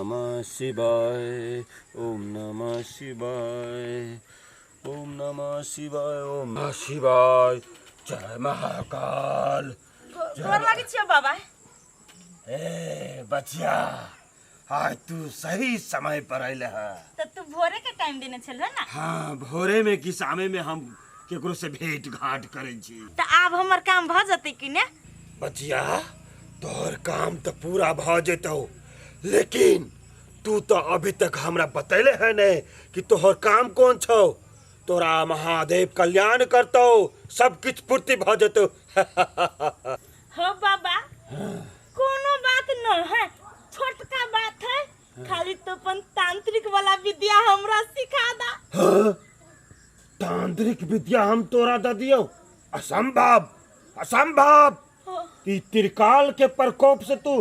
नमः शिवाय ओम नमः शिवाय ओम नमः शिवाय ओम नमः शिवाय। जय महाकाल। गोर लागे छियो बाबा। ए बचिया, आज तू सही समय पर आइले है। तो तू भोरे के टाइम देने छल ना? हाँ, भोरे में कि शामे में हम केकरो से भेंट घाट करे छी। तो आब हमर काम भ जते कि ने? बचिया, तोहर काम तो पूरा भ जेतो, लेकिन तू तो अभी तक हमरा बतैले है ने कि तोहर काम कौन छो। तोरा महादेव कल्याण करतो, सब कुछ पूर्ति भ जेतो। हो बाबा, कोनो बात न है, छोटका बात है। खाली तो अपन तांत्रिक वाला विद्या हमरा सिखा दा। हाँ? तांत्रिक विद्या हम तोरा द दियो? असंभव, असंभव। कि त्रिकाल के प्रकोप से तू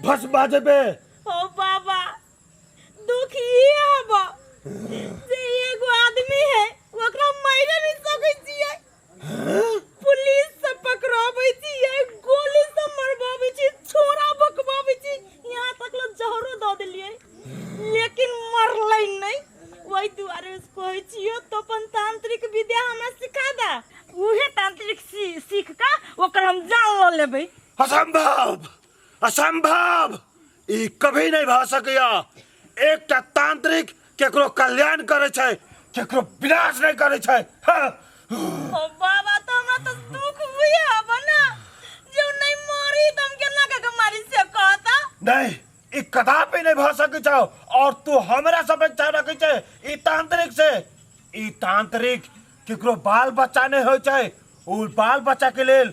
भस्म बाजबे। हो बाबा, दुख ये हबा जे एगो आदमी है, ओकरा मारे नहीं सकै छियै। पुलिस से पकड़ाबै छियै, गोली से मरबाबै छियै, छोरा बकबाबै छियै, यहाँ तक लो जहरो द देलियै, लेकिन मरलै नहीं। वही दुआरे कहै छियै तो अपन तांत्रिक विद्या हमरा सिखा दा। उहे तांत्रिक सीख का ओकर हम जान ल लेबै। असंभव, असंभव। ई कभी नहीं भ सकैया। एकटा तांत्रिक केकरो कल्याण करे छै, केकरो विनाश नहीं करे छै। हाँ। ओ बाबा, तो हमरा तो दुख हुई हबा ना, जो नहीं मरी तम केना के मारी से कहता। नहीं, ई कदापि नहीं भ सकै छौ। और तू हमरा से अपेक्षा रखै छै ई तांत्रिक से। ई तांत्रिक केकरो बाल बच्चा नहीं होय छै। उ बाल बच्चा के लेल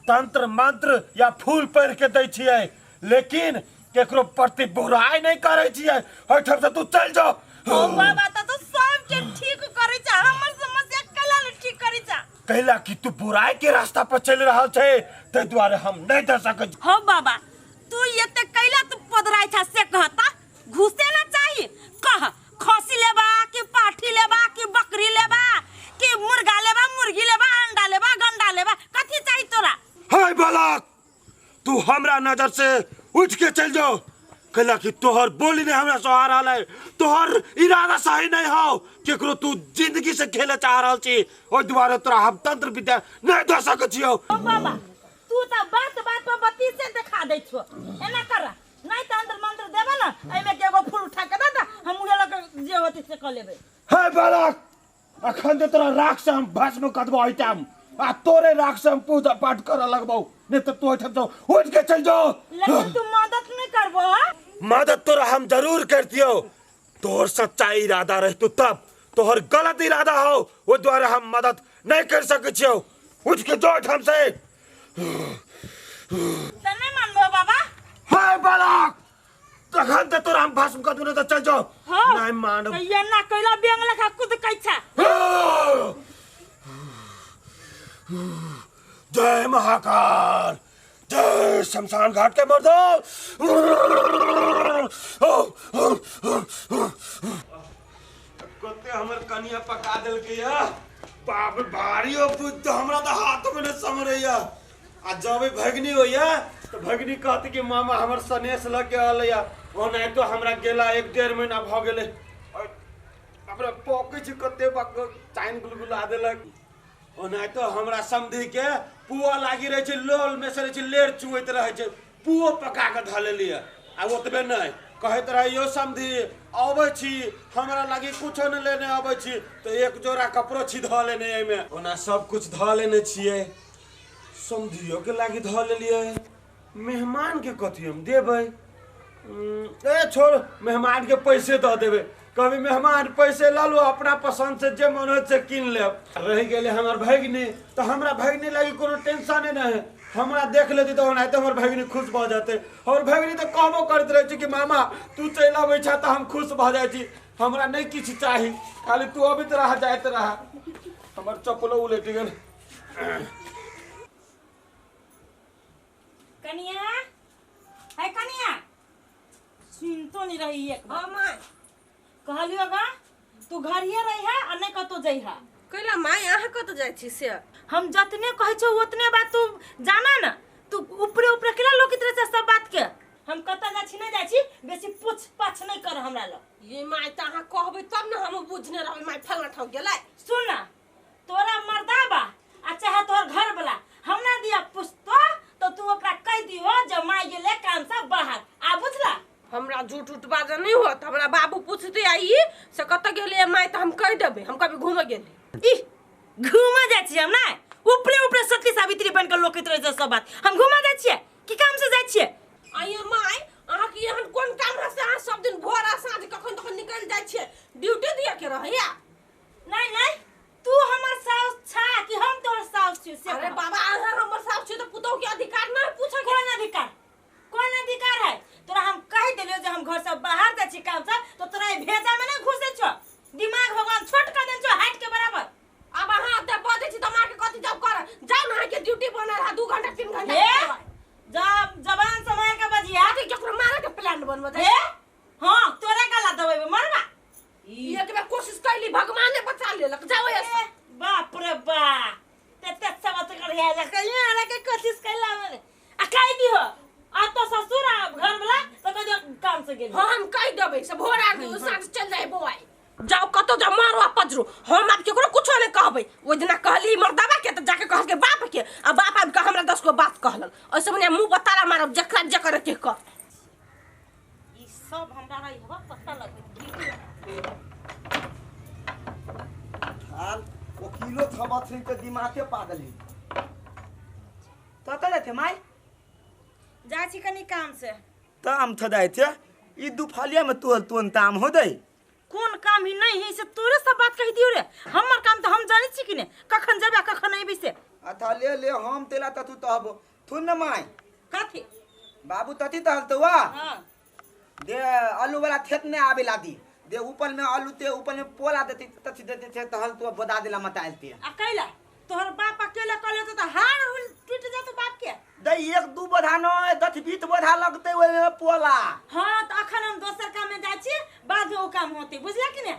तंत्र मंत्र या फूल पैर के दै छियै, लेकिन केकरो प्रति बुराई नहीं करे छियै। हठर से तू चल जा। ओ बाबा, तो सब के ठीक करे छ, हमर समस्या कला ले ठीक करे छ। कहला कि तू बुराई के रास्ता पर चल रहल छै, ते द्वारे हम नहीं दे सकै। हो बाबा, तू एते कैला तू पदराई था से कहता घुसे ना चाहिए। कह, खसी लेबा कि पाठी लेबा कि बकरी लेबा कि मुर्गा लेबा, मुर्गी लेबा, अंडा लेबा, गंडा लेबा, कथि चाहिए तोरा? हाय बालक, तू हमरा नजर से उठ के चल जाओ। कहला कि तोहर बोली ने हमरा सहार रहल है, तोहर इरादा सही नहीं हो। केकरो तू जिंदगी से खेले चाह रहल छी, ओइ द्वारे तोरा हम तंत्र विद्या नहीं दे सकै छियो। ओ बाबा, तू तो बात बात पर बत्ती से दिखा दे छो। एना कर, नहीं तो अंदर मंत्र देबे ना, एमे के एगो फूल उठा के दे दा, हम उहे लग जे होती से कर लेबे। हाय बालक, अखन तो तोरा राख से हम भस्म कदबो आइटम, आ तोरे राख से हम पूजा पाठ कर लगबो। नहीं तो तू उठ जाओ, उठ के चल जाओ। लेकिन तू मदद नहीं करबो। मदद तोरा हम जरूर करतियो। तोहर सच्चा इरादा रहतो तब, तोहर गलत इरादा हो, वो द्वारा हम मदद नहीं कर सकै छियो। उठ के जो हमसे। तने मानबो बाबा? हाय बालक, तखन तो तोरा हम भस्म कर दूं, तो चल जाओ। नहीं मानब। ये ना कैला बेंग लखा कूद कैछा। जय महाकाल, जय शमशान घाट के मर्दो। कते हमर कनिया पका देल के या, बाप भारी हो बुद्ध, हमरा तो हाथ में न समरैया। आ जब भगनी होया तो भगनी कहती कि मामा हमर सनेस लग गया या, ओ नहीं तो हमरा गेला 1-1.5 महीना भ गेले। और हमरा पकै छ कते बक चाइन गुलगुला देलक। ओ नहीं तो हमरा समधी के पुआ लागी रहे छै, लोल में से रहे छै, लेर चुएत रहे छै, पुओ पका के ध लेलिए। आ ओतबे नहीं कहत रहे, यो समधी आबै छी, हमरा लागी कुछो न लेने आबै छी, तो एक जोड़ा कपड़ो छी ध लेने एमे। ओना सब कुछ ध लेने छिए, समधियो के लागी ध लेलिए। मेहमान के कथी हम देबै? ए छोड़, मेहमान के पैसे द देबै। कभी मेहमान पैसे ला लो, अपना पसंद से जे मन हो से किन लेब। रह गेले हमर भगिनी, तो हमरा भगिनी लागी कोनो टेंशन नहीं है। हमरा देख लेती तो नहीं तो हमर भगिनी खुश भ जाते। और भगिनी तो कहबो करत रहे छी कि मामा तू चल आबै छ त हम खुश भ जाय छी, हमरा नहीं किछ चाही, खाली तू अबैत रह जाइत रह। हमर चप्पलो उलट गेल। कनिया, है कनिया, सुन तो नहीं रही एक बार। माँ कहलियो गा तू घरिए रही है और नहीं कतो जई है। कहला माँ यहाँ कत जाय छी से? हम जतने कहे छो उतने बात तू जाना ना। तू ऊपरे ऊपरे केला लोकित रहे सब बात के। हम कत जा छी नहीं जा छी बेसी पूछ पाछ नहीं कर हमरा लो ये माय त अहाँ कहबै तब न हम बुझने रहबै माय फलना ठाउ गेलै। सुन ना तोरा मर्दा बा आ चाहे तोहर घर वाला हमरा दिया पुछतो तो तू ओकरा कह दियो जे माय गेले काम से बाहर आ बुझला। हमरा झूठ उठ बाजा नहीं होत। हमरा बाबू पूछते आई से कत गेलै माय त हम कह देबै हम कभी घूमे गेली। ई घूमे जा छी हम ना ऊपरे ऊपरे सती सावित्री बन के लोकैत रहे छै सब बात। हम घूमे जा छिए की काम से जा छिए। आइए माय अहाँ के एहन कोन काम है से अहाँ सब दिन भोर आ साँझ कखन तखन निकल जाइ छिए ड्यूटी दिया के रहैया। नहीं नहीं तू हमर साउस छा कि हम तोहर साउस छी से। अरे बाबा अहाँ हमर साउस छी त पुतौ के अधिकार न पूछे के। कौन अधिकार है तोरा हम कह देलियो जे हम घर से बाहर जा छी काम से तो तोरा भेजा में नहीं घुसे छ। दिमाग भगवान छोट कर देन छ हाइट के बराबर। अब अहाँ त बजे छी त मां के कथि जब कर जाओ ना के ड्यूटी बना रहा 2 घंटा 3 घंटा ए जब जबान संभाल के बजिया अरे केकरो मारे के प्लान बनवा दे। ए हां तोरे गला दबै मरबा। ई एक बार कोशिश कैली भगवान ने बचा लेलक जाओ ऐसे। बाप रे बा ते सब त कर या कहिया आला के कोशिश कैला आ कह दियो आ तो ससुर आ घर वाला तो कह दियो काम से गेल। हां हम कह देबै से भोर आ साँझ चल जाए बोआई जाओ कतो जा मारो आ पजरो हम आप केकरो कुछो नहीं कहबै। ओ दिना कहली मर्दावा के त जाके कह के बाप के आ बाप आब के हमरा 10 को बात कहलन ऐसे मने मुंह बतारा मारब जकरा जकर के कर। ई सब हमरा रही हवा पता लगे हाल वकीलो थबत से के दिमागे पागल है। तत रहते माय जा छी कनी काम से। ताम थदाय थे ई दुफालिया में तुन ताम हो दई। कौन काम ही नहीं है से तोरे सब बात कह दियो रे। हमर काम तो हम जाने छी कि ने कखन जेबा कखन नहीं बिसे। अथा ले ले हम तेला ततु तहब थुन न माय कथि बाबू तति तहल तो वा हां दे आलू वाला खेत में आवेला दी दे ऊपर में आलू ते ऊपर में पोला देती तति देते थे तहल तो बदा देला मतालती आ कैला तोहर बाप अकेले कले तो हार टूट जा तो बाप के दई 1-2 बोधा न 10-20 बोधा लगते ओय में पोला। हां तो अखन हम दोसर काम में जाय छी बाद में ओ काम होते बुझला कि ने।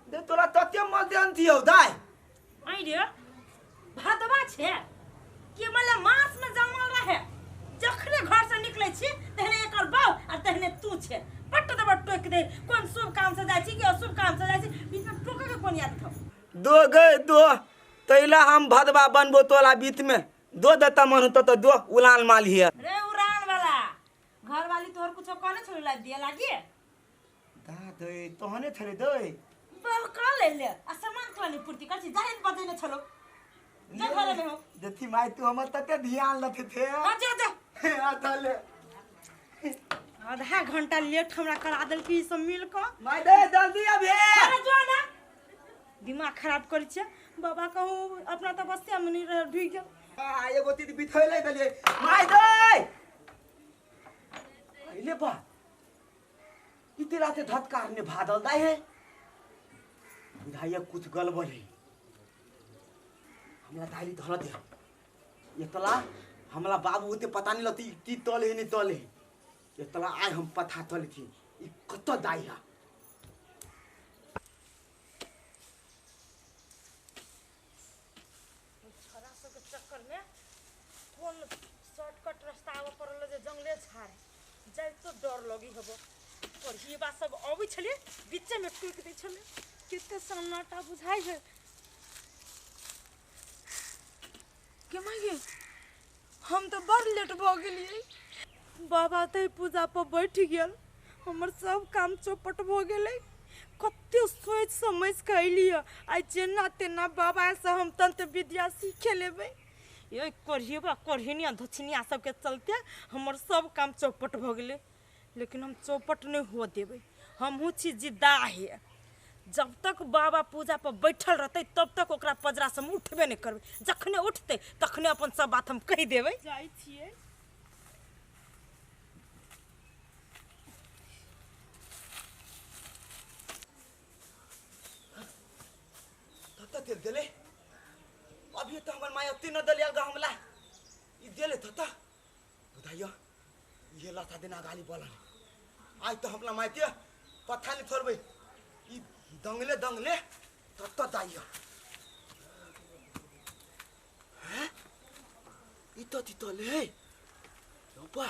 दे तोरा तते मल देन थियौ दाय आई रे भादवा छे के मले मास में जमल रहे जखने घर से निकले छी तहने एकर बाऊ आ तहने तू छे पट दबा टोक दे कोन शुभ काम से जाय छी कि अशुभ काम से जाय छी बीच में टोके के कोन याद था। दो गए दो तैला हम भदवा बनबो तोला बीच में दो दता मन तो दो उलान माल हिया रे उड़ान वाला घर वाली तोहर कुछो कहने छलो ला दिया लागी दा दे तोहने थरे दे बल का ले ले आ सामान कलानी पूर्ति कर छी जाहिन बजैने छलो जा घरे में हो देखी माय तू हमर तते ध्यान लथे थे आ जा आधा ले आधा घंटा लेट हमरा करा देल की सब मिल को माय दे जल्दी अबे अरे जो ना दिमाग खराब कर छे बाबा कहू अपना तो बस्तिया में नहीं रह ढुक गेल। आ एगो तीत बिथैले दलिए माय दे ले बा इते राते धतकार ने भादल दाई है बुझाइए कुछ गलबल है हमरा दाई धर दे ये तला हमला बाबू उते पता नहीं लती की तल है नहीं तल है ये तला आय हम पथा तल थी ई कत दाई है चक्कर में कौन शॉर्टकट रास्ता आवे पड़ल जे जंगले झाड़ जाय तो डर लगी हबो और ये बात सब आबै छले बीच में टूक दै छले किते सन्नाटा बुझाई है के मागे हम तो बड़ लेट भ गेलिए बाबा ते पूजा पर बैठ गेल हमर सब काम चौपट भ गेलै कते सोच समझ के अइलिए आई जेना तेना बाबा से हम तंत्र विद्या सीखे लेबै ये कढ़िएबा कढ़िनिया धछनिया सबके चलते हमर सब काम चौपट भ गेलै लेकिन हम चौपट नहीं हो देबै हमहू छी जिद्दा है जब तक बाबा पूजा पर बैठल रहते तब तक ओकरा पजरा से हम उठबे नहीं करबै जखने उठते तखने अपन सब बात हम कह देबै जाई छियै तेल देले अभी तो हमर माया तीन दलिया गा हमला ई देले थता बुझाइयो ये लाथा देना गाली बोलन आज तो हमला मायते पथा नहीं थोरबे ई दंगले दंगले तत दाइयो हैं ई तो तितले लोपा